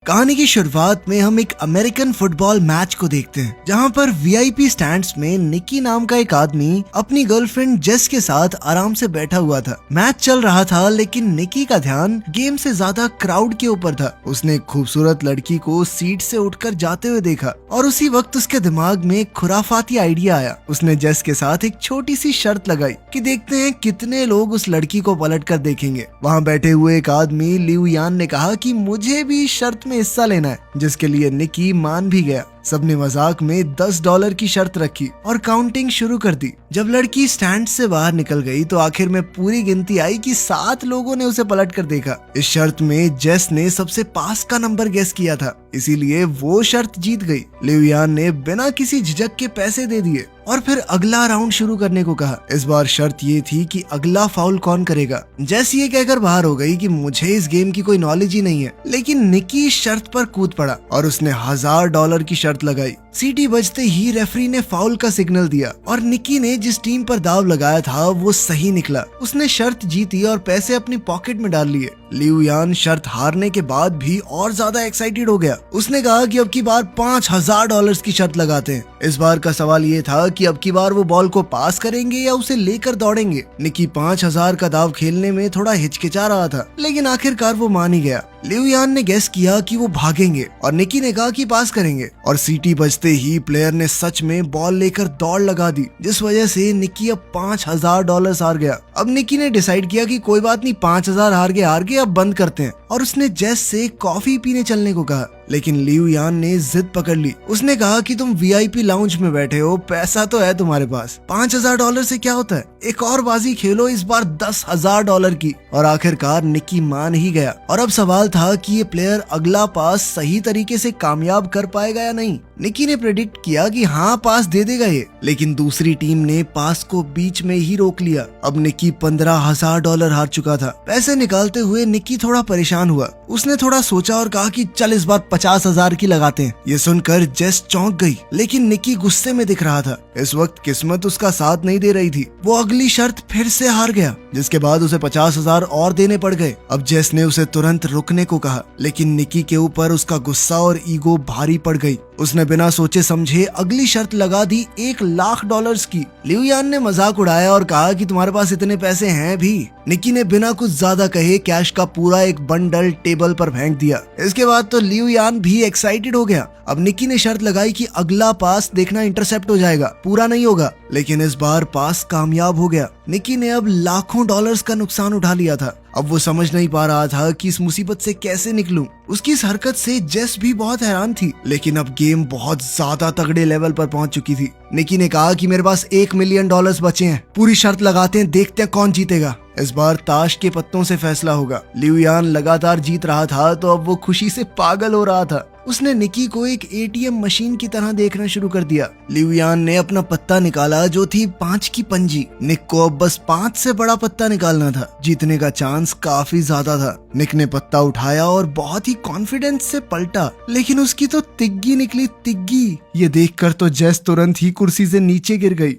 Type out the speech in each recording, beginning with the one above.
कहानी की शुरुआत में हम एक अमेरिकन फुटबॉल मैच को देखते हैं, जहां पर वीआईपी स्टैंड्स में निकी नाम का एक आदमी अपनी गर्लफ्रेंड जेस के साथ आराम से बैठा हुआ था। मैच चल रहा था, लेकिन निकी का ध्यान गेम से ज्यादा क्राउड के ऊपर था। उसने एक खूबसूरत लड़की को सीट से उठकर जाते हुए देखा और उसी वक्त उसके दिमाग में एक खुराफाती आइडिया आया। उसने जेस के साथ एक छोटी सी शर्त लगाई कि देखते हैं कितने लोग उस लड़की को पलट कर देखेंगे। वहाँ बैठे हुए एक आदमी लिऊ यान ने कहा कि मुझे भी इस शर्त में हिस्सा लेना है, जिसके लिए निकी मान भी गया। सबने मजाक में $10 की शर्त रखी और काउंटिंग शुरू कर दी। जब लड़की स्टैंड से बाहर निकल गई तो आखिर में पूरी गिनती आई कि 7 लोगों ने उसे पलट कर देखा। इस शर्त में जेस ने सबसे पास का नंबर गेस किया था, इसीलिए वो शर्त जीत गई। लिऊ यान ने बिना किसी झिझक के पैसे दे दिए और फिर अगला राउंड शुरू करने को कहा। इस बार शर्त ये थी कि अगला फाउल कौन करेगा। जेस ये कहकर बाहर हो गई कि मुझे इस गेम की कोई नॉलेज ही नहीं है, लेकिन निकी शर्त पर कूद पड़ा और उसने $1000 की शर्त लगाई। सीटी बजते ही रेफरी ने फाउल का सिग्नल दिया और निकी ने जिस टीम पर दाव लगाया था वो सही निकला। उसने शर्त जीती और पैसे अपनी पॉकेट में डाल लिए। लिऊ यान शर्त हारने के बाद भी और ज्यादा एक्साइटेड हो गया। उसने कहा कि अब की बार $5000 की शर्त लगाते हैं। इस बार का सवाल ये था कि अब की बार वो बॉल को पास करेंगे या उसे लेकर दौड़ेंगे। निकी 5000 का दाव खेलने में थोड़ा हिचकिचा रहा था, लेकिन आखिरकार वो मान ही गया। लिऊ यान ने गेस किया कि वो भागेंगे और निकी ने कहा कि पास करेंगे, और सीटी बजते ही प्लेयर ने सच में बॉल लेकर दौड़ लगा दी, जिस वजह से निकी अब $5000 हार गया। अब निकी ने डिसाइड किया कि कोई बात नहीं, 5000 हार गए, अब बंद करते हैं, और उसने जेस से कॉफी पीने चलने को कहा। लेकिन लिऊ यान ने जिद पकड़ ली। उसने कहा कि तुम वीआईपी लाउंज में बैठे हो, पैसा तो है तुम्हारे पास, $5000 से क्या होता है, एक और बाजी खेलो, इस बार $10,000 की। और आखिरकार निकी मान ही गया। और अब सवाल था कि ये प्लेयर अगला पास सही तरीके से कामयाब कर पाएगा या नहीं। निकी ने प्रेडिक्ट किया कि हाँ, पास दे देगा ये, लेकिन दूसरी टीम ने पास को बीच में ही रोक लिया। अब निकी $15,000 हार चुका था। पैसे निकालते हुए निकी थोड़ा परेशान हुआ। उसने थोड़ा सोचा और कहा कि चल इस बार 50,000 की लगाते हैं। ये सुनकर जेस चौंक गई, लेकिन निकी गुस्से में दिख रहा था। इस वक्त किस्मत उसका साथ नहीं दे रही थी। वो अगली शर्त फिर से हार गया, जिसके बाद उसे 50,000 और देने पड़ गए। अब जेस ने उसे तुरंत रुकने को कहा, लेकिन निकी के ऊपर उसका गुस्सा और ईगो भारी पड़ गई। उसने बिना सोचे समझे अगली शर्त लगा दी $1,00,000 की। लिऊ यान ने मजाक उड़ाया और कहा कि तुम्हारे पास इतने पैसे हैं भी। निकी ने बिना कुछ ज्यादा कहे कैश का पूरा एक बंडल टेबल पर फेंक दिया। इसके बाद तो लिऊ यान भी एक्साइटेड हो गया। अब निकी ने शर्त लगाई कि अगला पास देखना इंटरसेप्ट हो जाएगा, पूरा नहीं होगा, लेकिन इस बार पास कामयाब हो गया। निकी ने अब लाखों डॉलर्स का नुकसान उठा लिया था। अब वो समझ नहीं पा रहा था कि इस मुसीबत से कैसे निकलूं। उसकी इस हरकत से जेस भी बहुत हैरान थी, लेकिन अब गेम बहुत ज्यादा तगड़े लेवल पर पहुंच चुकी थी। निकी ने कहा कि मेरे पास $1 मिलियन बचे हैं, पूरी शर्त लगाते हैं, देखते हैं कौन जीतेगा। इस बार ताश के पत्तों से फैसला होगा। लिऊ यान लगातार जीत रहा था, तो अब वो खुशी से पागल हो रहा था। उसने निकी को एक एटीएम मशीन की तरह देखना शुरू कर दिया। लिऊ यान ने अपना पत्ता निकाला, जो थी 5 की पंजी। निक को अब बस 5 से बड़ा पत्ता निकालना था। जीतने का चांस काफी ज्यादा था। निक ने पत्ता उठाया और बहुत ही कॉन्फिडेंस से पलटा, लेकिन उसकी तो तिग्गी निकली, तिग्गी। ये देखकर तो जेस तुरंत ही कुर्सी से नीचे गिर गई।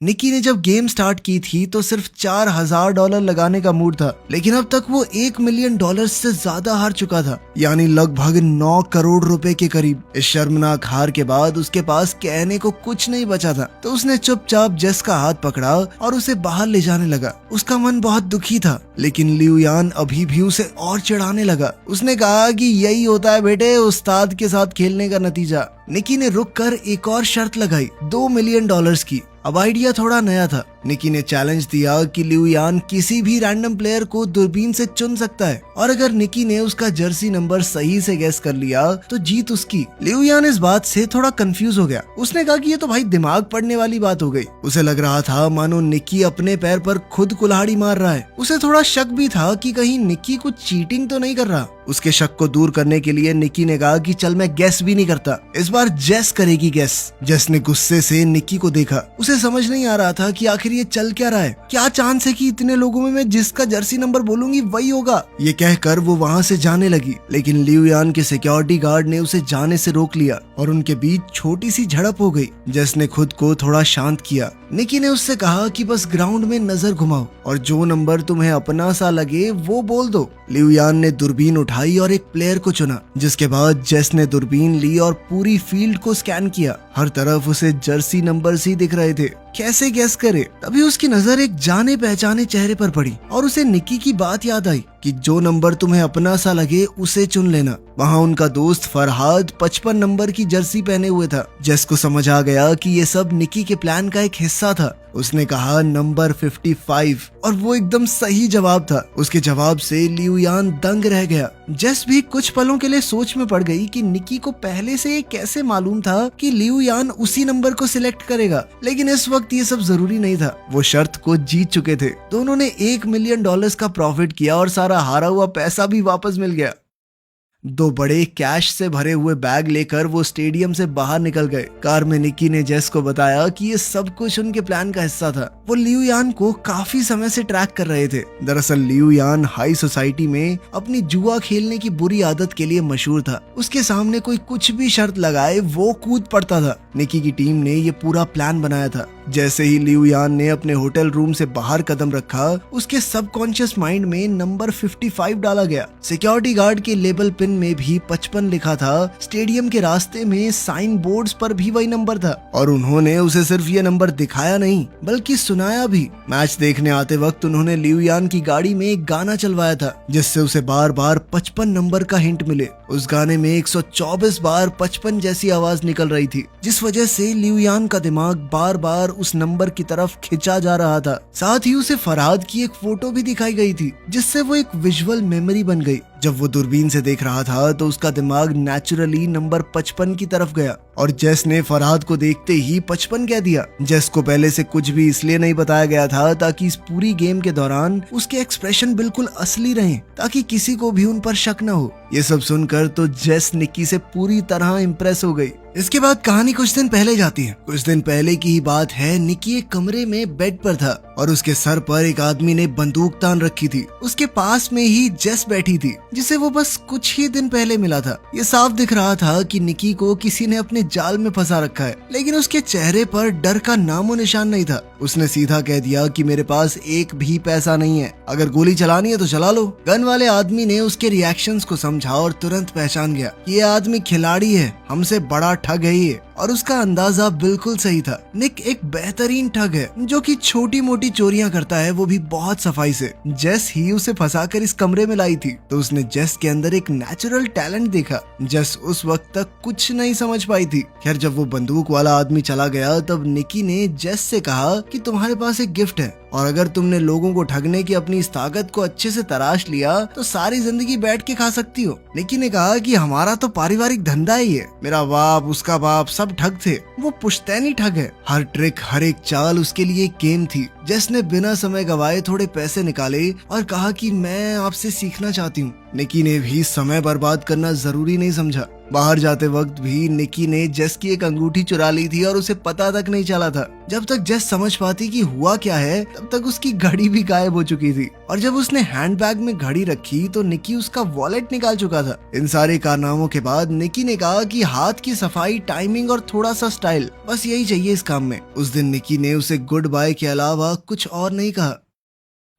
निकी ने जब गेम स्टार्ट की थी तो सिर्फ $4000 लगाने का मूड था, लेकिन अब तक वो $1 मिलियन से ज्यादा हार चुका था, यानी लगभग 9 करोड़ रुपए के करीब। इस शर्मनाक हार के बाद उसके पास कहने को कुछ नहीं बचा था, तो उसने चुपचाप जेस का हाथ पकड़ा और उसे बाहर ले जाने लगा। उसका मन बहुत दुखी था, लेकिन लिऊ यान अभी भी उसे और चिढ़ाने लगा। उसने कहा कि यही होता है बेटे, उस्ताद के साथ खेलने का नतीजा। निकी ने रुककर एक और शर्त लगाई, $2 मिलियन की। अब आइडिया थोड़ा नया था। निकी ने चैलेंज दिया कि लिऊ यान किसी भी रैंडम प्लेयर को दूरबीन से चुन सकता है, और अगर निकी ने उसका जर्सी नंबर सही से गेस कर लिया तो जीत उसकी। लिऊ यान इस बात से थोड़ा कंफ्यूज हो गया। उसने कहा कि ये तो भाई दिमाग पढ़ने वाली बात हो गई। उसे लग रहा था मानो निकी अपने पैर पर खुद कुल्हाड़ी मार रहा है। उसे थोड़ा शक भी था कि कहीं निकी कुछ चीटिंग तो नहीं कर रहा। उसके शक को दूर करने के लिए निकी ने कहा कि चल मैं गेस भी नहीं करता, इस बार जेस करेगी गेस। जेस ने गुस्से से निकी को देखा। उसे समझ नहीं आ रहा था कि आखिर ये चल क्या रहा है? क्या चांस है कि इतने लोगों में मैं जिसका जर्सी नंबर बोलूंगी वही होगा? ये कहकर वो वहाँ से जाने लगी, लेकिन लियू यान के सिक्योरिटी गार्ड ने उसे जाने से रोक लिया और उनके बीच छोटी सी झड़प हो गई। जेस ने खुद को थोड़ा शांत किया। निकी ने उससे कहा कि बस ग्राउंड में नजर घुमाओ और जो नंबर तुम्हें अपना सा लगे वो बोल दो। लियू यान ने दूरबीन उठाई और एक प्लेयर को चुना, जिसके बाद जेस ने दूरबीन ली और पूरी फील्ड को स्कैन किया। हर तरफ उसे जर्सी नंबर ही दिख रहे थे। कैसे गैस करे? तभी उसकी नजर एक जाने पहचाने चेहरे पर पड़ी और उसे निकी की बात याद आई कि जो नंबर तुम्हें अपना सा लगे उसे चुन लेना। वहाँ उनका दोस्त फरहाद 55 नंबर की जर्सी पहने हुए था। जेस को समझ आ गया कि ये सब निकी के प्लान का एक हिस्सा था। उसने कहा नंबर 55 और वो एकदम सही जवाब था। उसके जवाब से लियू यान दंग रह गया। जेस भी कुछ पलों के लिए सोच में पड़ गई कि निकी को पहले से ये कैसे मालूम था कि लियू यान उसी नंबर को सिलेक्ट करेगा, लेकिन इस वक्त ये सब जरूरी नहीं था। वो शर्त को जीत चुके थे। दोनों ने $1 मिलियन का प्रॉफिट किया और सारा हारा हुआ पैसा भी वापस मिल गया। 2 बड़े कैश से भरे हुए बैग लेकर वो स्टेडियम से बाहर निकल गए। कार में निकी ने जेस को बताया कि ये सब कुछ उनके प्लान का हिस्सा था। वो लियू यान को काफी समय से ट्रैक कर रहे थे। दरअसल लियू यान हाई सोसाइटी में अपनी जुआ खेलने की बुरी आदत के लिए मशहूर था। उसके सामने कोई कुछ भी शर्त लगाए वो कूद पड़ता था। निकी की टीम ने ये पूरा प्लान बनाया था। जैसे ही लियू यान ने अपने होटल रूम से बाहर कदम रखा, उसके सबकॉन्शियस माइंड में नंबर 55 डाला गया। सिक्योरिटी गार्ड के लेबल पिन में भी 55 लिखा था। स्टेडियम के रास्ते में साइन बोर्ड्स पर भी वही नंबर था और उन्होंने उसे सिर्फ ये नंबर दिखाया नहीं बल्कि सुनाया भी। मैच देखने आते वक्त उन्होंने लियू यान की गाड़ी में एक गाना चलवाया था, जिससे उसे बार बार 55 नंबर का हिंट मिले। उस गाने में 124 बार 55 जैसी आवाज निकल रही थी, जिस वजह से लियू यान का दिमाग बार बार उस नंबर की तरफ खिंचा जा रहा था। साथ ही उसे फरहाद की एक फोटो भी दिखाई गई थी, जिससे वो एक विजुअल मेमोरी बन गई। जब वो दूरबीन से देख रहा था तो उसका दिमाग नेचुरली नंबर 55 की तरफ गया और जेस ने फरहाद को देखते ही 55 कह दिया। जेस को पहले से कुछ भी इसलिए नहीं बताया गया था ताकि इस पूरी गेम के दौरान उसके एक्सप्रेशन बिल्कुल असली रहें, ताकि किसी को भी उन पर शक न हो। ये सब सुनकर तो जेस निकी से पूरी तरह इम्प्रेस हो गई। इसके बाद कहानी कुछ दिन पहले जाती है। कुछ दिन पहले की ही बात है। निकी एक कमरे में बेड पर था और उसके सर पर एक आदमी ने बंदूक तान रखी थी। उसके पास में ही जेस बैठी थी, जिसे वो बस कुछ ही दिन पहले मिला था। ये साफ दिख रहा था कि निकी को किसी ने अपने जाल में फंसा रखा है, लेकिन उसके चेहरे पर डर का नामो निशान नहीं था। उसने सीधा कह दिया कि मेरे पास एक भी पैसा नहीं है, अगर गोली चलानी है तो चला लो। गन वाले आदमी ने उसके रिएक्शंस को समझा और तुरंत पहचान गया कि ये आदमी खिलाड़ी है, हमसे बड़ा ठग है ये। और उसका अंदाजा बिल्कुल सही था। निक एक बेहतरीन ठग है जो कि छोटी मोटी चोरियां करता है, वो भी बहुत सफाई से। जेस ही उसे फंसाकर इस कमरे में लाई थी, तो उसने जेस के अंदर एक नेचुरल टैलेंट देखा। जेस उस वक्त तक कुछ नहीं समझ पाई थी। खैर, जब वो बंदूक वाला आदमी चला गया तब निकी ने जेस से कहा कि तुम्हारे पास एक गिफ्ट है और अगर तुमने लोगों को ठगने की अपनी इस ताकत को अच्छे से तराश लिया तो सारी जिंदगी बैठ के खा सकती हो। निकी ने कहा कि हमारा तो पारिवारिक धंधा ही है, मेरा बाप, उसका बाप सब ठग थे, वो पुश्तैनी ठग है। हर ट्रिक, हर एक चाल उसके लिए एक गेम थी। जेस ने बिना समय गवाए थोड़े पैसे निकाले और कहा कि मैं आपसे सीखना चाहती हूँ। निकी ने भी समय बर्बाद करना जरूरी नहीं समझा। बाहर जाते वक्त भी निकी ने जेस की एक अंगूठी चुरा ली थी और उसे पता तक नहीं चला था। जब तक जेस समझ पाती कि हुआ क्या है तब तक उसकी घड़ी भी गायब हो चुकी थी और जब उसने हैंडबैग में घड़ी रखी तो निकी उसका वॉलेट निकाल चुका था। इन सारे कारनामों के बाद निकी ने कहा कि हाथ की सफाई, टाइमिंग और थोड़ा सा स्टाइल, बस यही चाहिए इस काम में। उस दिन निकी ने उसे गुड बाय के अलावा कुछ और नहीं कहा।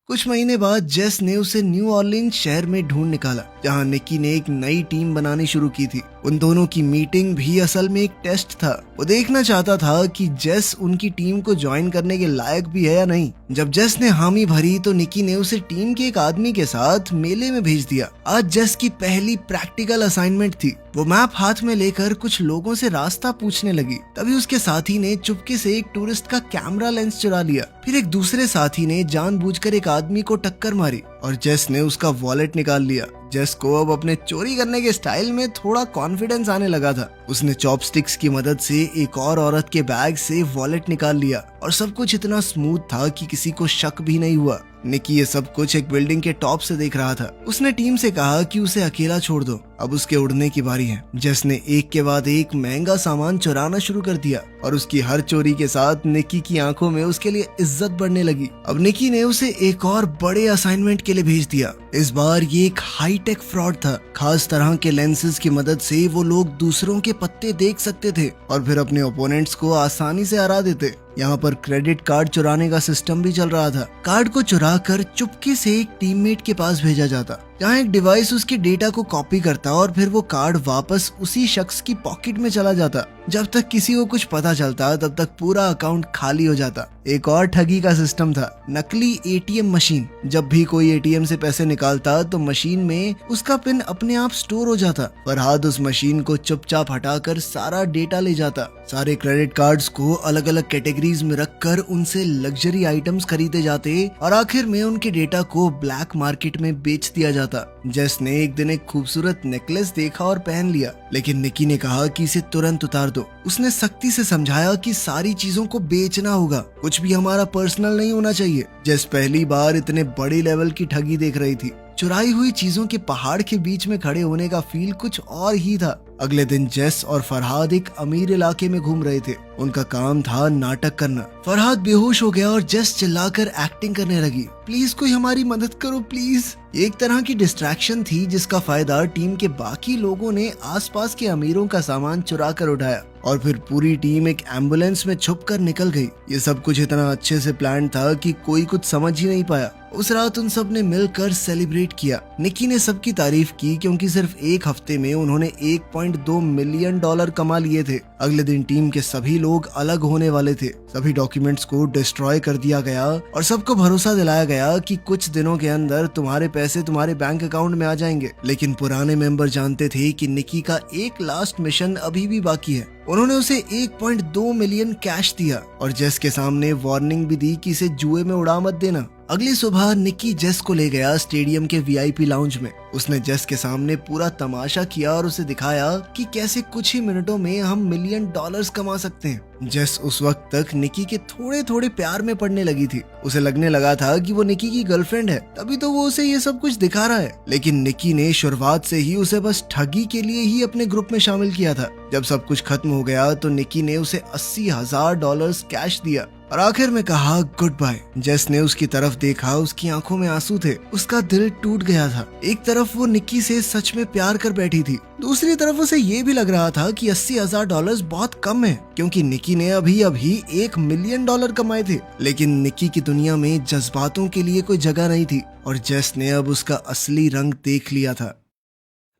कुछ महीने बाद जेस ने उसे न्यू ऑरलीन्स शहर में ढूंढ निकाला, जहां निकी ने एक नई टीम बनानी शुरू की थी। उन दोनों की मीटिंग भी असल में एक टेस्ट था। वो देखना चाहता था कि जेस उनकी टीम को ज्वाइन करने के लायक भी है या नहीं। जब जेस ने हामी भरी तो निकी ने उसे टीम के एक आदमी के साथ मेले में भेज दिया। आज जेस की पहली प्रैक्टिकल असाइनमेंट थी। वो मैप हाथ में लेकर कुछ लोगों से रास्ता पूछने लगी। तभी उसके साथी ने चुपके से एक टूरिस्ट का कैमरा लेंस चुरा लिया। फिर एक दूसरे साथी ने जानबूझकर एक आदमी को टक्कर मारी और जेस ने उसका वॉलेट निकाल लिया। जेस को अब अपने चोरी करने के स्टाइल में थोड़ा कॉन्फिडेंस आने लगा था। उसने चॉपस्टिक्स की मदद से एक और औरत के बैग से वॉलेट निकाल लिया और सब कुछ इतना स्मूथ था कि किसी को शक भी नहीं हुआ। निकी ये सब कुछ एक बिल्डिंग के टॉप से देख रहा था। उसने टीम से कहा कि उसे अकेला छोड़ दो, अब उसके उड़ने की बारी है। जेस ने एक के बाद एक महंगा सामान चुराना शुरू कर दिया और उसकी हर चोरी के साथ निकी की आंखों में उसके लिए इज्जत बढ़ने लगी। अब निकी ने उसे एक और बड़े असाइनमेंट के लिए भेज दिया। इस बार ये एक हाईटेक फ्रॉड था। खास तरह के लेंसेज की मदद से वो लोग दूसरों के पत्ते देख सकते थे और फिर अपने ओपोनेंट्स को आसानी से हरा देते। यहाँ पर क्रेडिट कार्ड चुराने का सिस्टम भी चल रहा था। कार्ड को चुरा कर चुपके से एक टीममेट के पास भेजा जाता, जहाँ एक डिवाइस उसके डेटा को कॉपी करता और फिर वो कार्ड वापस उसी शख्स की पॉकेट में चला जाता। जब तक किसी को कुछ पता चलता तब तक पूरा अकाउंट खाली हो जाता। एक और ठगी का सिस्टम था, नकली एटीएम मशीन। जब भी कोई एटीएम से पैसे निकालता तो मशीन में उसका पिन अपने आप स्टोर हो जाता। फरहाद उस मशीन को चुपचाप हटाकर सारा डेटा ले जाता। सारे क्रेडिट कार्ड्स को अलग अलग कैटेगरीज में रखकर उनसे लग्जरी आइटम्स खरीदे जाते और आखिर में उनके डेटा को ब्लैक मार्केट में बेच दिया जाता। जेस ने एक दिन एक खूबसूरत नेकलेस देखा और पहन लिया, लेकिन निकी ने कहा कि इसे तुरंत उतार दो। उसने सख्ती से समझाया कि सारी चीजों को बेचना होगा, कुछ भी हमारा पर्सनल नहीं होना चाहिए। जेस पहली बार इतने बड़े लेवल की ठगी देख रही थी। चुराई हुई चीजों के पहाड़ के बीच में खड़े होने का फील कुछ और ही था। अगले दिन जेस और फरहाद एक अमीर इलाके में घूम रहे थे। उनका काम था नाटक करना। फरहाद बेहोश हो गया और जेस चिल्लाकर एक्टिंग करने लगी, प्लीज कोई हमारी मदद करो प्लीज। एक तरह की डिस्ट्रैक्शन थी जिसका फायदा टीम के बाकी लोगों ने आसपास के अमीरों का सामान चुरा कर उठाया और फिर पूरी टीम एक एम्बुलेंस में छुपकर निकल गई। ये सब कुछ इतना अच्छे से प्लान था कि कोई कुछ समझ ही नहीं पाया। उस रात उन सब ने मिलकर सेलिब्रेट किया। निकी ने सबकी तारीफ की क्योंकि सिर्फ एक हफ्ते में उन्होंने 1.2 मिलियन डॉलर कमा लिए थे। अगले दिन टीम के सभी लोग अलग होने वाले थे। सभी डॉक्यूमेंट्स को डिस्ट्रॉय कर दिया गया और सबको भरोसा दिलाया गया कि कुछ दिनों के अंदर तुम्हारे पैसे तुम्हारे बैंक अकाउंट में आ जाएंगे। लेकिन पुराने मेंबर जानते थे कि निकी का एक लास्ट मिशन अभी भी बाकी है। उन्होंने उसे 1.2 मिलियन कैश दिया और जेस के सामने वार्निंग भी दी कि इसे जुए में उड़ा मत देना। अगली सुबह निकी जेस को ले गया स्टेडियम के वीआईपी लाउंज में। उसने जेस के सामने पूरा तमाशा किया और उसे दिखाया कि कैसे कुछ ही मिनटों में हम $1,000,000 कमा सकते हैं। जेस उस वक्त तक निकी के थोड़े थोड़े प्यार में पड़ने लगी थी। उसे लगने लगा था कि वो निकी की गर्लफ्रेंड है, तभी तो वो उसे ये सब कुछ दिखा रहा है। लेकिन निकी ने शुरुआत से ही उसे बस ठगी के लिए ही अपने ग्रुप में शामिल किया था। जब सब कुछ खत्म हो गया तो निकी ने उसे $80,000 कैश दिया और आखिर में कहा गुड बाय। जेस ने उसकी तरफ देखा, उसकी आंखों में आंसू थे। उसका दिल टूट गया था। एक तरफ वो निकी से सच में प्यार कर बैठी थी, दूसरी तरफ उसे ये भी लग रहा था कि $80,000 बहुत कम है क्योंकि निकी ने अभी $1 मिलियन कमाए थे। लेकिन निकी की दुनिया में जज्बातों के लिए कोई जगह नहीं थी और जेस ने अब उसका असली रंग देख लिया था।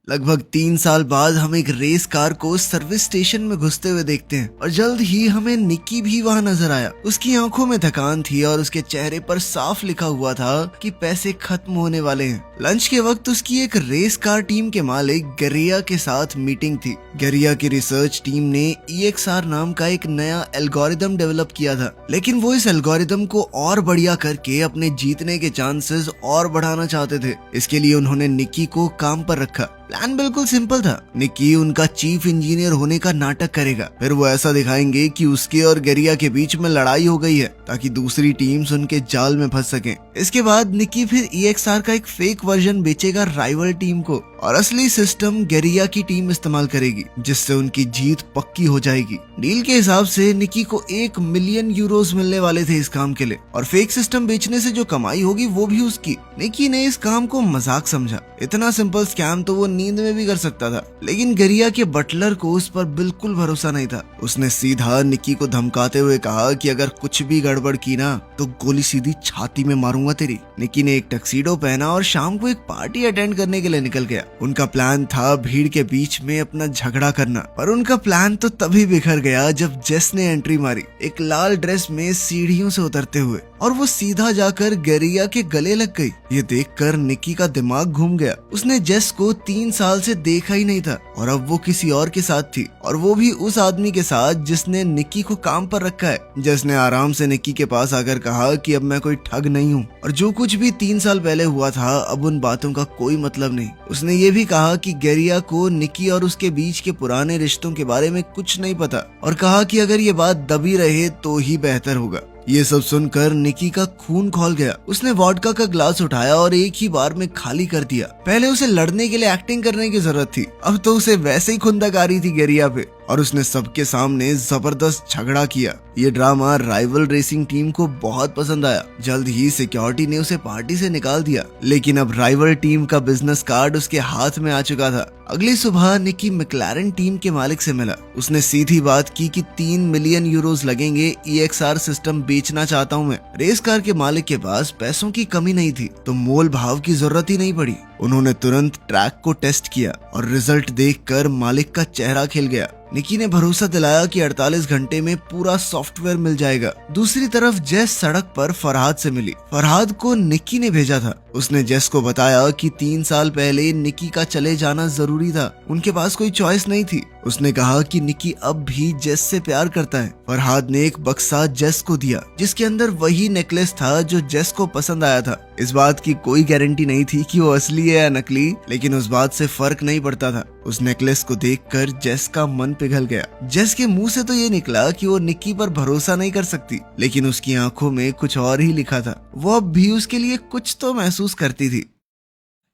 लगभग 3 साल बाद हम एक रेस कार को सर्विस स्टेशन में घुसते हुए देखते हैं और जल्द ही हमें निकी भी वहां नजर आया। उसकी आंखों में थकान थी और उसके चेहरे पर साफ लिखा हुआ था कि पैसे खत्म होने वाले हैं। लंच के वक्त उसकी एक रेस कार टीम के मालिक गरिया के साथ मीटिंग थी। गरिया की रिसर्च टीम ने EXR नाम का एक नया एल्गोरिदम डेवलप किया था, लेकिन वो इस एल्गोरिदम को और बढ़िया करके अपने जीतने के चांसेस और बढ़ाना चाहते थे। इसके लिए उन्होंने निकी को काम पर रखा। प्लान बिल्कुल सिंपल था। निकी उनका चीफ इंजीनियर होने का नाटक करेगा, फिर वो ऐसा दिखाएंगे कि उसके और गरिया के बीच में लड़ाई हो गई है ताकि दूसरी टीम्स उनके जाल में फंस सकें। इसके बाद निकी फिर EXR का एक फेक वर्जन बेचेगा राइवल टीम को और असली सिस्टम गरिया की टीम इस्तेमाल करेगी, जिससे उनकी जीत पक्की हो जाएगी। डील के हिसाब से निकी को €1 मिलियन मिलने वाले थे इस काम के लिए और फेक सिस्टम बेचने से जो कमाई होगी वो भी उसकी। निकी ने इस काम को मजाक समझा। इतना सिंपल स्कैम तो वो नींद में भी कर सकता था, लेकिन गरिया के बटलर को उस पर बिल्कुल भरोसा नहीं था। उसने सीधा निकी को धमकाते हुए कहा कि अगर कुछ भी गड़बड़ की ना तो गोली सीधी छाती में मारूंगा तेरी। निकी ने एक टक्सीडो पहना और शाम को एक पार्टी अटेंड करने के लिए निकल गया। उनका प्लान था भीड़ के बीच में अपना झगड़ा करना, पर उनका प्लान तो तभी बिखर गया जब जेस ने एंट्री मारी, एक लाल ड्रेस में सीढ़ियों से उतरते हुए, और वो सीधा जाकर गरिया के गले लग गई। ये देखकर निकी का दिमाग घूम गया। उसने जेस को 3 साल से देखा ही नहीं था और अब वो किसी और के साथ थी, और वो भी उस आदमी के साथ जिसने निकी को काम पर रखा है। जेस ने आराम से निकी के पास आकर कहा कि अब मैं कोई ठग नहीं हूँ और जो कुछ भी 3 साल पहले हुआ था अब उन बातों का कोई मतलब नहीं। उसने ये भी कहा कि गरिया को निकी और उसके बीच के पुराने रिश्तों के बारे में कुछ नहीं पता और कहा कि अगर ये बात दबी रहे तो ही बेहतर होगा। ये सब सुनकर निकी का खून खौल गया। उसने वोडका का ग्लास उठाया और एक ही बार में खाली कर दिया। पहले उसे लड़ने के लिए एक्टिंग करने की जरूरत थी, अब तो उसे वैसे ही खुंदक आ रही थी गेरिया पे, और उसने सबके सामने जबरदस्त झगड़ा किया। ये ड्रामा राइवल रेसिंग टीम को बहुत पसंद आया। जल्द ही सिक्योरिटी ने उसे पार्टी से निकाल दिया, लेकिन अब राइवल टीम का बिजनेस कार्ड उसके हाथ में आ चुका था। अगली सुबह निकी मैक्लारेन टीम के मालिक से मिला। उसने सीधी बात की कि 3 मिलियन यूरोज लगेंगे, EXR सिस्टम बेचना चाहता हूँ मैं। रेस कार के मालिक के पास पैसों की कमी नहीं थी, तो मोल भाव की जरूरत ही नहीं पड़ी। उन्होंने तुरंत ट्रैक को टेस्ट किया और रिजल्ट देखकर मालिक का चेहरा खिल गया। निकी ने भरोसा दिलाया कि 48 घंटे में पूरा सॉफ्टवेयर मिल जाएगा। दूसरी तरफ जेस सड़क पर फरहाद से मिली। फरहाद को निकी ने भेजा था। उसने जेस को बताया कि 3 साल पहले निकी का चले जाना जरूरी था, उनके पास कोई चॉइस नहीं थी। उसने कहा कि निकी अब भी जेस से प्यार करता है। फरहाद ने एक बक्सा जेस को दिया, जिसके अंदर वही नेकलेस था जो जेस को पसंद आया था। इस बात की कोई गारंटी नहीं थी कि वो असली है या नकली, लेकिन उस बात से फर्क नहीं पड़ता था। उस नेकलेस को देखकर जेस का मन पिघल गया। जेस के मुंह से तो ये निकला कि वो निकी पर भरोसा नहीं कर सकती, लेकिन उसकी आंखों में कुछ और ही लिखा था। वो अब भी उसके लिए कुछ तो महसूस करती थी।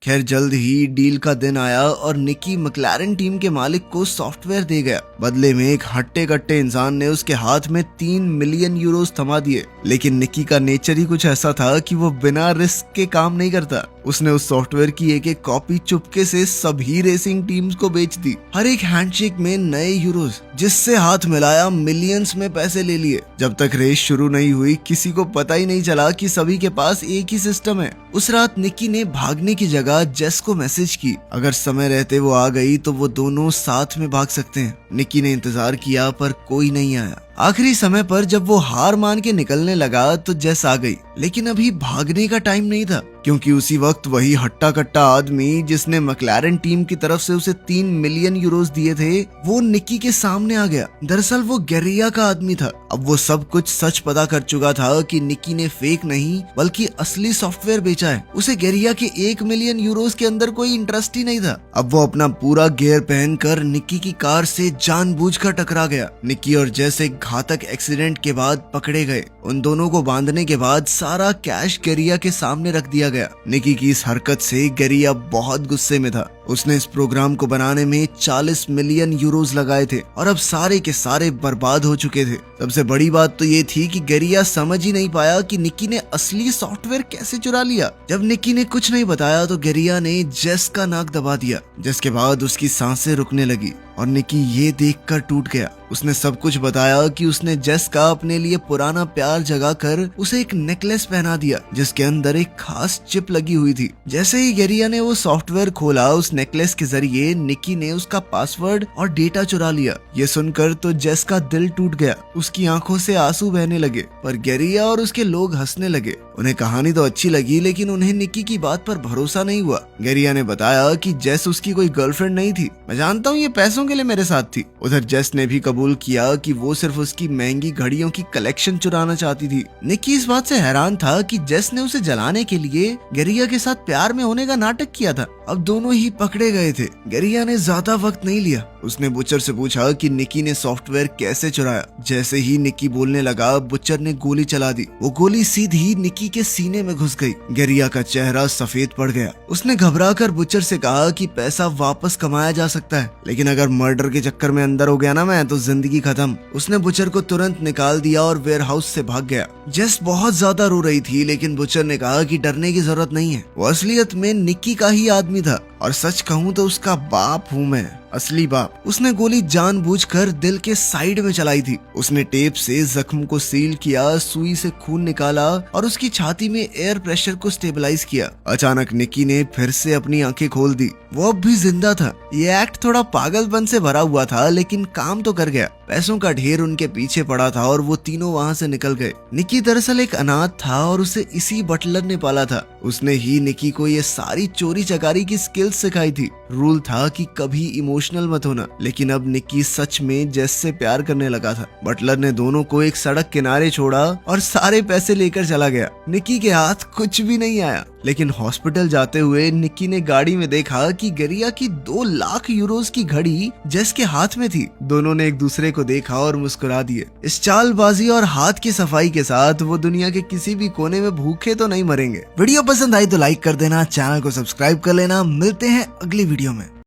खैर, जल्द ही डील का दिन आया और निकी मैक्लारेन टीम के मालिक को सॉफ्टवेयर दे गया। बदले में एक हट्टे कट्टे इंसान ने उसके हाथ में 3 मिलियन यूरोज थमा दिए। लेकिन निकी का नेचर ही कुछ ऐसा था कि वो बिना रिस्क के काम नहीं करता। उसने उस सॉफ्टवेयर की एक एक कॉपी चुपके से सभी रेसिंग टीम्स को बेच दी। हर एक हैंडशेक में नए यूरोज, जिससे हाथ मिलाया मिलियंस में पैसे ले लिए। जब तक रेस शुरू नहीं हुई, किसी को पता ही नहीं चला कि सभी के पास एक ही सिस्टम है। उस रात निकी ने भागने की जगह जेस को मैसेज की, अगर समय रहते वो आ गई तो वो दोनों साथ में भाग सकते हैं। निकी ने इंतजार किया पर कोई नहीं आया। आखिरी समय पर जब वो हार मान के निकलने लगा तो जेस आ गई, लेकिन अभी भागने का टाइम नहीं था, क्योंकि उसी वक्त वही हट्टा कट्टा आदमी जिसने मैक्लारेन टीम की तरफ से उसे 3 मिलियन यूरोज दिए थे, वो निकी के सामने आ गया। दरअसल वो गेरिया का आदमी था। अब वो सब कुछ सच पता कर चुका था कि निकी ने फेक नहीं बल्कि असली सॉफ्टवेयर बेचा है। उसे गेरिया के 1 मिलियन यूरोज के अंदर कोई इंटरेस्ट ही नहीं था। अब वो अपना पूरा गियर पहनकर निकी की कार से जानबूझकर टकरा गया। निकी और जेस एक घातक एक्सीडेंट के बाद पकड़े गए। उन दोनों को बांधने के बाद सारा कैश गेरिया के सामने रख दिया गया। निकी की इस हरकत से गेरिया बहुत गुस्से में था। उसने इस प्रोग्राम को बनाने में 40 मिलियन यूरोज लगाए थे और अब सारे के सारे बर्बाद हो चुके थे। सबसे बड़ी बात तो ये थी कि गेरिया समझ ही नहीं पाया कि निकी ने असली सॉफ्टवेयर कैसे चुरा लिया। जब निकी ने कुछ नहीं बताया तो गेरिया ने जेस का नाक दबा दिया, जिसके बाद उसकी सांसें रुकने लगी और निकी ये देखकर टूट गया। उसने सब कुछ बताया कि उसने जेस का अपने लिए पुराना प्यार जगाकर उसे एक नेकलेस पहना दिया, जिसके अंदर एक खास चिप लगी हुई थी। जैसे ही गेरिया ने वो सॉफ्टवेयर खोला, उस नेकलेस के जरिए निकी ने उसका पासवर्ड और डेटा चुरा लिया। ये सुनकर तो जेस का दिल टूट गया। उसकी आंखों से आंसू बहने लगे, पर गेरिया और उसके लोग हंसने लगे। उन्हें कहानी तो अच्छी लगी, लेकिन उन्हें निकी की बात पर भरोसा नहीं हुआ। गेरिया ने बताया कि जेस उसकी कोई गर्लफ्रेंड नहीं थी। मैं जानता हूँ ये पैसों के लिए मेरे साथ थी। उधर जेस ने भी कबूल किया कि वो सिर्फ उसकी महंगी घड़ियों की कलेक्शन चुराना चाहती थी। निकी इस बात से हैरान था कि जेस ने उसे जलाने के लिए गेरिया के साथ प्यार में होने का नाटक किया था। अब दोनों ही पकड़े गए थे। गेरिया ने ज्यादा वक्त नहीं लिया। उसने बुचर से पूछा कि निकी ने सॉफ्टवेयर कैसे चुराया। जैसे ही निकी बोलने लगा, बुचर ने गोली चला दी। वो गोली सीधी निकी के सीने में घुस गई। गेरिया का चेहरा सफेद पड़ गया। उसने घबराकर बुचर से कहा कि पैसा वापस कमाया जा सकता है, लेकिन अगर मर्डर के चक्कर में अंदर हो गया ना मैं, तो जिंदगी खत्म। उसने बुचर को तुरंत निकाल दिया और वेयर हाउस से भाग गया। जेस बहुत ज्यादा रो रही थी, लेकिन बुचर ने कहा कि डरने की जरूरत नहीं है। वो असलियत में निकी का ही आदमी था, और सच कहूँ तो उसका बाप हूँ मैं, असली बाप। उसने गोली जानबूझकर दिल के साइड में चलाई थी। उसने टेप से जख्म को सील किया, सुई से खून निकाला और उसकी छाती में एयर प्रेशर को स्टेबलाइज किया। अचानक निकी ने फिर से अपनी आंखें खोल दी। वो अब भी जिंदा था। ये एक्ट थोड़ा पागलपन से भरा हुआ था, लेकिन काम तो कर गया। पैसों का ढेर उनके पीछे पड़ा था और वो तीनों वहाँ से निकल गए। निकी दरअसल एक अनाथ था और उसे इसी बटलर ने पाला था। उसने ही निकी को ये सारी चोरी चकारी की स्किल्स सिखाई थी। रूल था कि कभी इमोशनल मत होना, लेकिन अब निकी सच में जेस से प्यार करने लगा था। बटलर ने दोनों को एक सड़क किनारे छोड़ा और सारे पैसे लेकर चला गया। निकी के हाथ कुछ भी नहीं आया। लेकिन हॉस्पिटल जाते हुए निक्की ने गाड़ी में देखा कि गरिया की 2 लाख यूरोस की घड़ी जेस के हाथ में थी। दोनों ने एक दूसरे को देखा और मुस्कुरा दिए। इस चालबाजी और हाथ की सफाई के साथ वो दुनिया के किसी भी कोने में भूखे तो नहीं मरेंगे। वीडियो पसंद आई तो लाइक कर देना, चैनल को सब्सक्राइब कर लेना। मिलते हैं अगली वीडियो में।